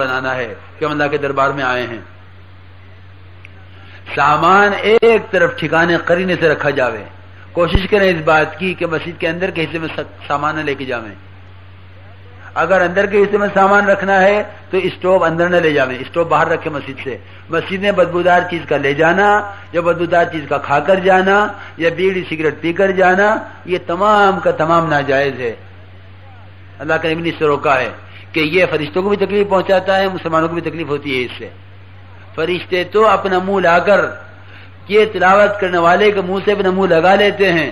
بنانا ہے کہ ہم اللہ کے دربار میں آئے ہیں. سامان ایک طرف ٹھکانے قرینے سے رکھا جاوے. کوشش کریں اس بات کی کہ مسجد کے اندر کے حصے میں سامان نہ لے کے جاویں. اگر اندر کے حصے میں سامان رکھنا ہے تو اسٹوو اندر نہ لے جاویں, اسٹوو باہر رکھے مسجد سے. مسجد میں بدبودار چیز کا لے جانا یا بدبودار چیز کا کھا کر جانا یا بیڑی سگریٹ پی کر جانا, یہ تمام کا تمام ناجائز ہے. اللہ کے نبی نے اس سے روکا ہے کہ یہ فرشتوں کو بھی تکلیف پہنچاتا ہے, مسلمانوں کو بھی تکلیف ہوتی ہے اس سے. فرشتے تو اپنا منہ لا کر یہ تلاوت کرنے والے کے منہ سے اپنا منہ لگا لیتے ہیں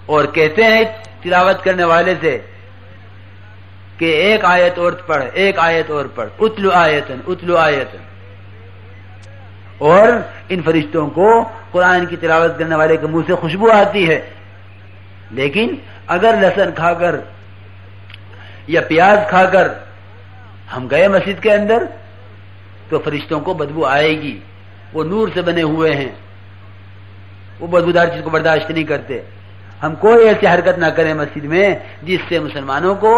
اور کہتے ہیں تلاوت کرنے والے سے کہ ایک آیت اور پڑھ, ایک آیت اور پڑھ, اتلو آیتن اتلو آیتن. اور ان فرشتوں کو قرآن کی تلاوت کرنے والے کے منہ سے خوشبو آتی ہے. لیکن اگر لہسن کھا کر یا پیاز کھا کر ہم گئے مسجد کے اندر تو فرشتوں کو بدبو آئے گی. وہ نور سے بنے ہوئے ہیں, وہ بدبودار چیز کو برداشت نہیں کرتے. ہم کوئی ایسی حرکت نہ کریں مسجد میں جس سے مسلمانوں کو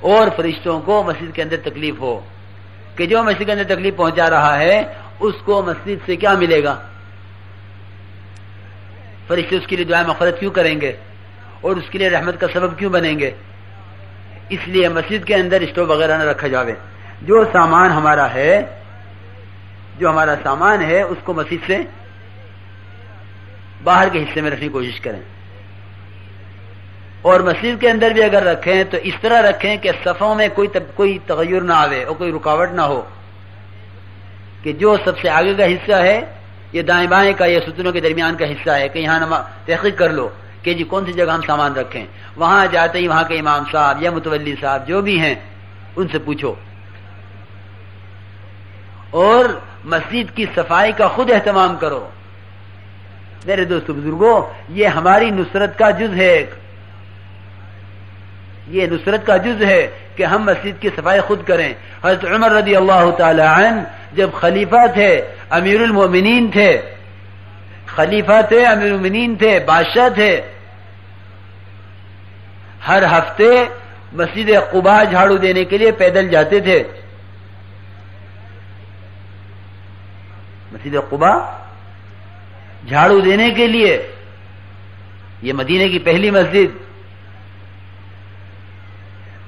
اور فرشتوں کو مسجد کے اندر تکلیف ہو, کہ جو مسجد کے اندر تکلیف پہنچا رہا ہے اس کو مسجد سے کیا ملے گا؟ فرشتے اس کے لیے دعائیں مغفرت کیوں کریں گے اور اس کے لیے رحمت کا سبب کیوں بنیں گے؟ اس لیے مسجد کے اندر اسٹوو وغیرہ نہ رکھا جاوے. جو سامان ہمارا ہے, جو ہمارا سامان ہے اس کو مسجد سے باہر کے حصے میں رکھنے کی کوشش کریں. اور مسجد کے اندر بھی اگر رکھیں تو اس طرح رکھیں کہ صفوں میں کوئی تغیر نہ آوے اور کوئی رکاوٹ نہ ہو, کہ جو سب سے آگے کا حصہ ہے یہ دائیں بائیں کا یا ستونوں کے درمیان کا حصہ ہے کہ یہاں تحقیق کر لو کہ جی کون سی جگہ ہم سامان رکھیں. وہاں جاتے ہی وہاں کے امام صاحب یا متولی صاحب جو بھی ہیں ان سے پوچھو. اور مسجد کی صفائی کا خود اہتمام کرو. میرے دوستو بزرگوں, یہ ہماری نصرت کا جز ہے, یہ نصرت کا جز ہے کہ ہم مسجد کی صفائی خود کریں. حضرت عمر رضی اللہ تعالی عنہ جب خلیفہ تھے, امیر المومنین تھے, خلیفہ تھے, امیر المومنین تھے, بادشاہ تھے, ہر ہفتے مسجد قباء جھاڑو دینے کے لیے پیدل جاتے تھے. مسجد قباء جھاڑو دینے کے لیے, یہ مدینے کی پہلی مسجد,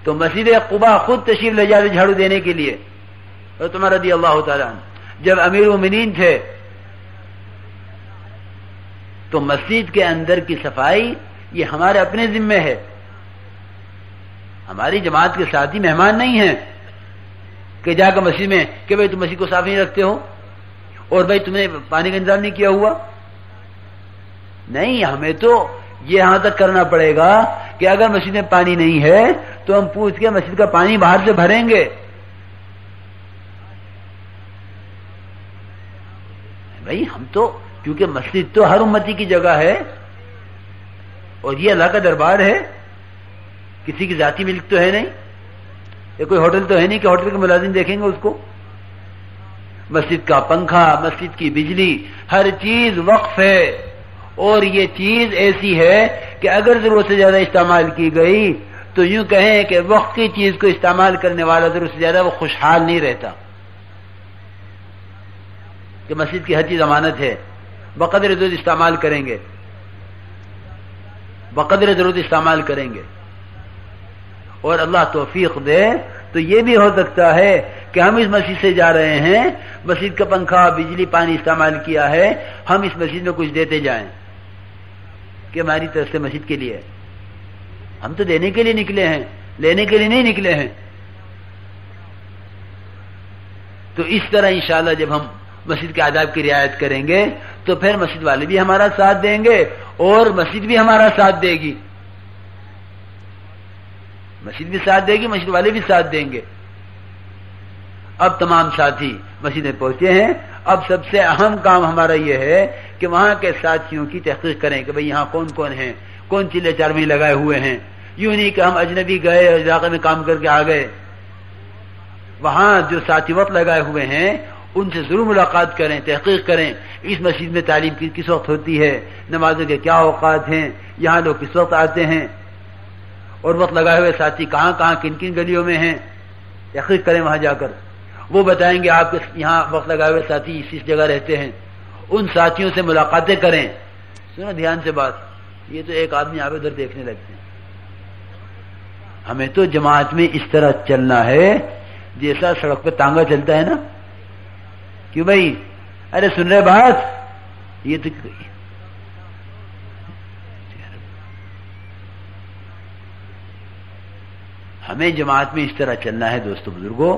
تو مسجد قباء خود تشریف لے جاتے جھاڑو دینے کے لیے. حضرت عمر رضی اللہ تعالیٰ عنہ جب امیر المومنین تھے تو مسجد کے اندر کی صفائی یہ ہمارے اپنے ذمے ہے. ہماری جماعت کے ساتھی مہمان نہیں ہیں کہ جا کر مسجد میں کہ بھائی تم مسجد کو صاف نہیں رکھتے ہو اور بھائی تم نے پانی کا انتظام نہیں کیا ہوا. نہیں, ہمیں تو یہ یہاں تک کرنا پڑے گا کہ اگر مسجد میں پانی نہیں ہے تو ہم پوچھ کے مسجد کا پانی باہر سے بھریں گے. بھائی ہم تو, کیونکہ مسجد تو ہر امتی کی جگہ ہے اور یہ اللہ کا دربار ہے, کسی کی ذاتی ملک تو ہے نہیں, یہ کوئی ہوٹل تو ہے نہیں کہ ہوٹل کے ملازم دیکھیں گے اس کو. مسجد کا پنکھا, مسجد کی بجلی, ہر چیز وقف ہے. اور یہ چیز ایسی ہے کہ اگر ضرورت سے زیادہ استعمال کی گئی تو یوں کہیں کہ وقت کی چیز کو استعمال کرنے والا ضرورت سے زیادہ وہ خوشحال نہیں رہتا. کہ مسجد کی ہر چیز امانت ہے, بقدر ضرورت استعمال کریں گے, بقدر ضرورت استعمال کریں گے. اور اللہ توفیق دے تو یہ بھی ہو سکتا ہے کہ ہم اس مسجد سے جا رہے ہیں, مسجد کا پنکھا, بجلی, پانی استعمال کیا ہے, ہم اس مسجد میں کچھ دیتے جائیں کہ ہماری طرف سے مسجد کے لیے. ہم تو دینے کے لیے نکلے ہیں, لینے کے لیے نہیں نکلے ہیں. تو اس طرح انشاءاللہ جب ہم مسجد کے آداب کی رعایت کریں گے تو پھر مسجد والے بھی ہمارا ساتھ دیں گے اور مسجد بھی ہمارا ساتھ دے گی. مسجد بھی ساتھ دے گی, مسجد والے بھی ساتھ دیں گے. اب تمام ساتھی مسجد میں پہنچے ہیں. اب سب سے اہم کام ہمارا یہ ہے کہ وہاں کے ساتھیوں کی تحقیق کریں کہ بھئی یہاں کون کون ہیں, کون چلے چارمیں لگائے ہوئے ہیں. یوں نہیں کہ ہم اجنبی گئے اور علاقے میں کام کر کے آ گئے. وہاں جو ساتھی وقت لگائے ہوئے ہیں ان سے ضرور ملاقات کریں, تحقیق کریں اس مسجد میں تعلیم کی کس وقت ہوتی ہے, نمازوں کے کیا اوقات ہیں, یہاں لوگ کس وقت آتے ہیں, اور وقت لگائے ہوئے ساتھی کہاں کہاں کن کن گلیوں میں ہیں. تحقیق کریں وہاں جا کر، وہ بتائیں گے آپ کے یہاں وقت لگائے ہوئے ساتھی اس جگہ رہتے ہیں، ان ساتھیوں سے ملاقاتیں کریں. سنو دھیان سے بات، یہ تو ایک آدمی آپ ادھر دیکھنے لگتے ہیں. ہمیں تو جماعت میں اس طرح چلنا ہے جیسا سڑک پہ تانگا چلتا ہے نا. کیوں بھائی؟ ارے سن رہے بات؟ یہ تو ہمیں جماعت میں اس طرح چلنا ہے دوستو بزرگوں،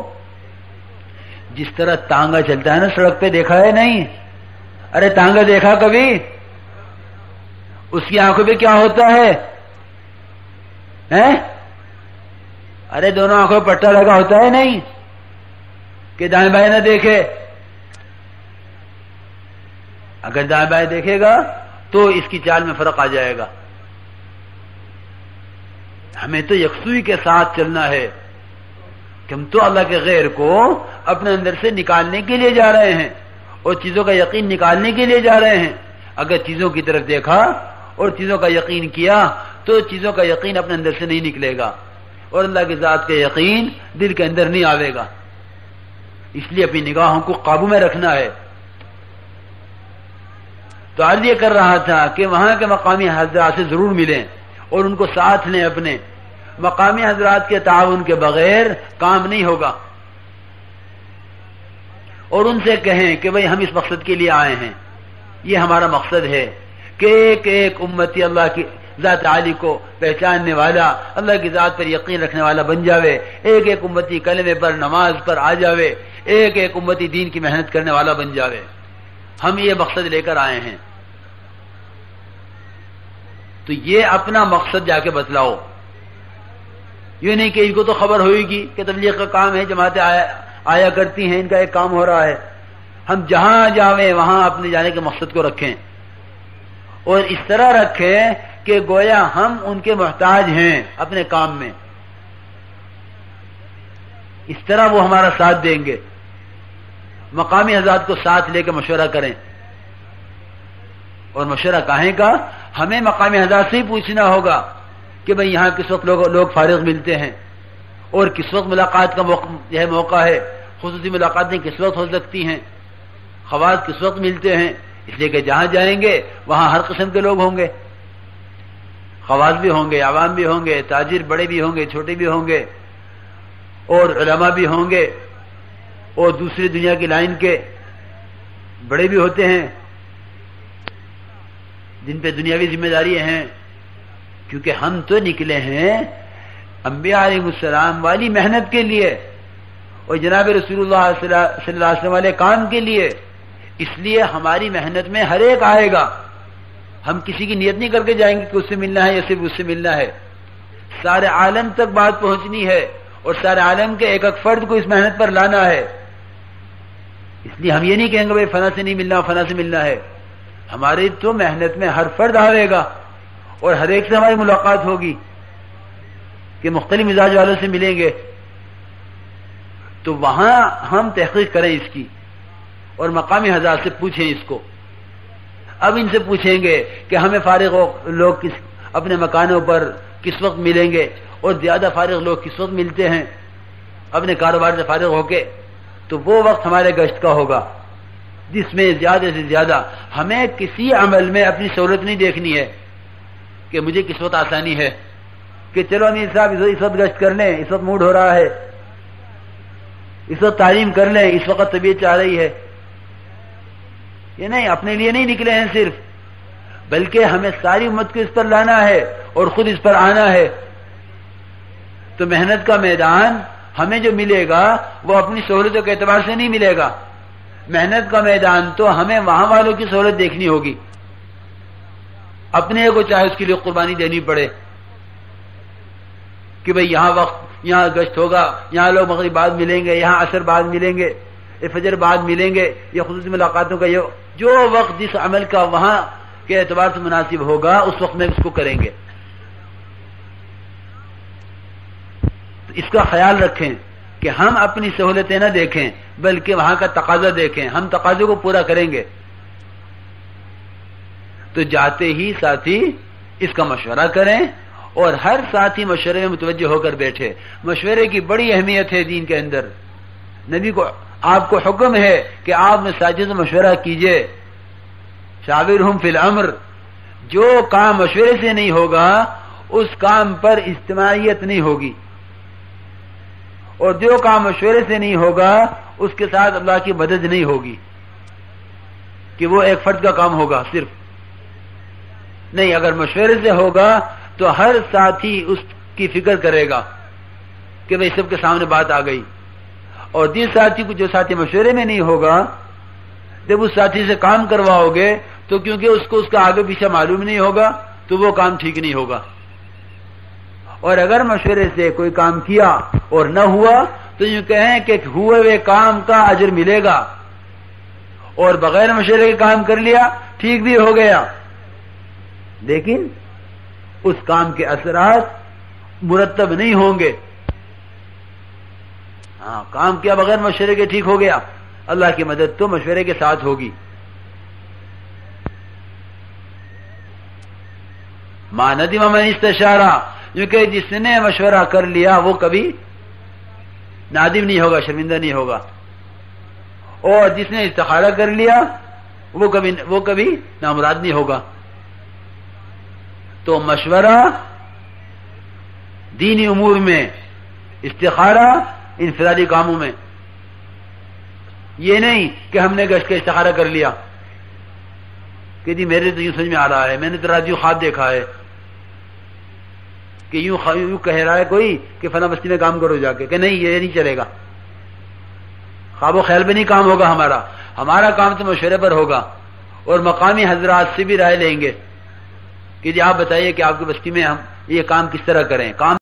جس طرح تانگا چلتا ہے نا سڑک پہ. دیکھا ہے نہیں؟ ارے تانگا دیکھا کبھی؟ اس کی آنکھوں پہ کیا ہوتا ہے؟ ارے دونوں آنکھوں پہ پٹا لگا ہوتا ہے نہیں کہ دائیں بائیں نہ دیکھے. اگر دائیں بائیں دیکھے گا تو اس کی چال میں فرق آ جائے گا. ہمیں تو یکسوئی کے ساتھ چلنا ہے کہ ہم تو اللہ کے غیر کو اپنے اندر سے نکالنے کے لیے جا رہے ہیں اور چیزوں کا یقین نکالنے کے لیے جا رہے ہیں. اگر چیزوں کی طرف دیکھا اور چیزوں کا یقین کیا تو چیزوں کا یقین اپنے اندر سے نہیں نکلے گا اور اللہ کی ذات کا یقین دل کے اندر نہیں آئے گا. اس لیے اپنی نگاہوں کو قابو میں رکھنا ہے. تو عرض یہ کر رہا تھا کہ وہاں کے مقامی حضرات سے ضرور ملیں اور ان کو ساتھ لیں. اپنے مقامی حضرات کے تعاون کے بغیر کام نہیں ہوگا. اور ان سے کہیں کہ بھئی ہم اس مقصد کے لیے آئے ہیں، یہ ہمارا مقصد ہے کہ ایک ایک امتی اللہ کی ذات عالی کو پہچاننے والا، اللہ کی ذات پر یقین رکھنے والا بن جاوے. ایک ایک امتی کلمے پر نماز پر آ جاوے. ایک ایک امتی دین کی محنت کرنے والا بن جاوے. ہم یہ مقصد لے کر آئے ہیں. تو یہ اپنا مقصد جا کے بتلاؤ. یہ نہیں کہ ان کو تو خبر ہوئے گی کہ تبلیغ کا کام ہے، جماعتیں آیا کرتی ہیں، ان کا ایک کام ہو رہا ہے. ہم جہاں جاویں وہاں اپنے جانے کے مقصد کو رکھیں اور اس طرح رکھیں کہ گویا ہم ان کے محتاج ہیں اپنے کام میں. اس طرح وہ ہمارا ساتھ دیں گے. مقامی حضرات کو ساتھ لے کے مشورہ کریں. اور مشورہ کہیں کا؟ ہمیں مقامی حضرات سے ہی پوچھنا ہوگا کہ بھئی یہاں کس وقت لوگ فارغ ملتے ہیں اور کس وقت ملاقات کا موقع ہے. خصوصی ملاقاتیں کس وقت ہو سکتی ہیں، خواص کس وقت ملتے ہیں. اس لیے کہ جہاں جائیں گے وہاں ہر قسم کے لوگ ہوں گے. خواص بھی ہوں گے، عوام بھی ہوں گے، تاجر بڑے بھی ہوں گے، چھوٹے بھی ہوں گے، اور علماء بھی ہوں گے، اور دوسری دنیا کی لائن کے بڑے بھی ہوتے ہیں جن پہ دنیاوی ذمہ داری ہیں. کیونکہ ہم تو نکلے ہیں انبیاء علیہ السلام والی محنت کے لیے اور جناب رسول اللہ صلی اللہ علیہ وسلم والے کام کے لیے. اس لیے ہماری محنت میں ہر ایک آئے گا. ہم کسی کی نیت نہیں کر کے جائیں گے کہ اس سے ملنا ہے یا صرف اس سے ملنا ہے. سارے عالم تک بات پہنچنی ہے اور سارے عالم کے ایک ایک فرد کو اس محنت پر لانا ہے. اس لیے ہم یہ نہیں کہیں گے بھائی فلاں سے نہیں ملنا فلاں سے ملنا ہے. ہماری تو محنت میں ہر فرد آئے گا اور ہر ایک سے ہماری ملاقات ہوگی کہ مختلف مزاج والوں سے ملیں گے. تو وہاں ہم تحقیق کریں اس کی اور مقامی حضرات سے پوچھیں اس کو. اب ان سے پوچھیں گے کہ ہمیں فارغ لوگ اپنے مکانوں پر کس وقت ملیں گے اور زیادہ فارغ لوگ کس وقت ملتے ہیں اپنے کاروبار سے فارغ ہو کے. تو وہ وقت ہمارے گشت کا ہوگا جس میں زیادہ سے زیادہ ہمیں کسی عمل میں اپنی سہولت نہیں دیکھنی ہے کہ مجھے کس وقت آسانی ہے کہ چلو امیر صاحب اس وقت گشت کر لیں، اس وقت موڈ ہو رہا ہے، اس وقت تعلیم کر لیں، اس وقت طبیعت چاہ رہی ہے. یہ نہیں، اپنے لیے نہیں نکلے ہیں صرف، بلکہ ہمیں ساری امت کو اس پر لانا ہے اور خود اس پر آنا ہے. تو محنت کا میدان ہمیں جو ملے گا وہ اپنی سہولتوں کے اعتبار سے نہیں ملے گا. محنت کا میدان تو ہمیں وہاں والوں کی سہولت دیکھنی ہوگی، اپنے کو چاہے اس کے لیے قربانی دینی پڑے کہ بھئی یہاں گشت ہوگا، یہاں لوگ مغرب بعد ملیں گے، یہاں عصر بعد ملیں گے، فجر بعد ملیں گے. یہ خصوصی ملاقاتوں کا جو وقت جس عمل کا وہاں کے اعتبار سے مناسب ہوگا اس وقت میں اس کو کریں گے. تو اس کا خیال رکھیں کہ ہم اپنی سہولتیں نہ دیکھیں بلکہ وہاں کا تقاضا دیکھیں. ہم تقاضے کو پورا کریں گے. تو جاتے ہی ساتھی اس کا مشورہ کریں اور ہر ساتھی مشورے میں متوجہ ہو کر بیٹھے. مشورے کی بڑی اہمیت ہے دین کے اندر. نبی کو آپ کو حکم ہے کہ آپ مساجد میں مشورہ کیجئے. شاورہم فی الامر. جو کام مشورے سے نہیں ہوگا اس کام پر اجتماعیت نہیں ہوگی، اور جو کام مشورے سے نہیں ہوگا اس کے ساتھ اللہ کی مدد نہیں ہوگی کہ وہ ایک فرد کا کام ہوگا صرف نہیں. اگر مشورے سے ہوگا تو ہر ساتھی اس کی فکر کرے گا کہ بھئی سب کے سامنے بات آ گئی. اور جس ساتھی کو جو ساتھی مشورے میں نہیں ہوگا، جب اس ساتھی سے کام کرواؤ گے تو کیونکہ اس کو اس کا آگے پیچھے معلوم نہیں ہوگا تو وہ کام ٹھیک نہیں ہوگا. اور اگر مشورے سے کوئی کام کیا اور نہ ہوا تو یوں کہیں کہ ہوئے ہوئے کام کا اجر ملے گا، اور بغیر مشورے کے کام کر لیا ٹھیک بھی ہو گیا لیکن اس کام کے اثرات مرتب نہیں ہوں گے. ہاں، کام کیا بغیر مشورے کے ٹھیک ہو گیا، اللہ کی مدد تو مشورے کے ساتھ ہوگی. ما ندم من استشارہ، کیونکہ جس نے مشورہ کر لیا وہ کبھی نادم نہیں ہوگا، شرمندہ نہیں ہوگا. اور جس نے استخارہ کر لیا وہ کبھی نامراد نہیں ہوگا. تو مشورہ دینی امور میں، استخارہ انفرادی کاموں میں. یہ نہیں کہ ہم نے گشت کا استخارہ کر لیا کہ جی میرے تو یوں سمجھ میں آ رہا ہے، میں نے تو رات یوں خواب دیکھا ہے کہ یوں کہہ رہا ہے کوئی کہ فلاں بستی میں کام کرو جا کے، کہ نہیں یہ نہیں چلے گا. خواب و خیال بھی نہیں کام ہوگا. ہمارا کام تو مشورے پر ہوگا، اور مقامی حضرات سے بھی رائے لیں گے کہ جی آپ بتائیے کہ آپ کی بستی میں ہم یہ کام کس طرح کریں. کام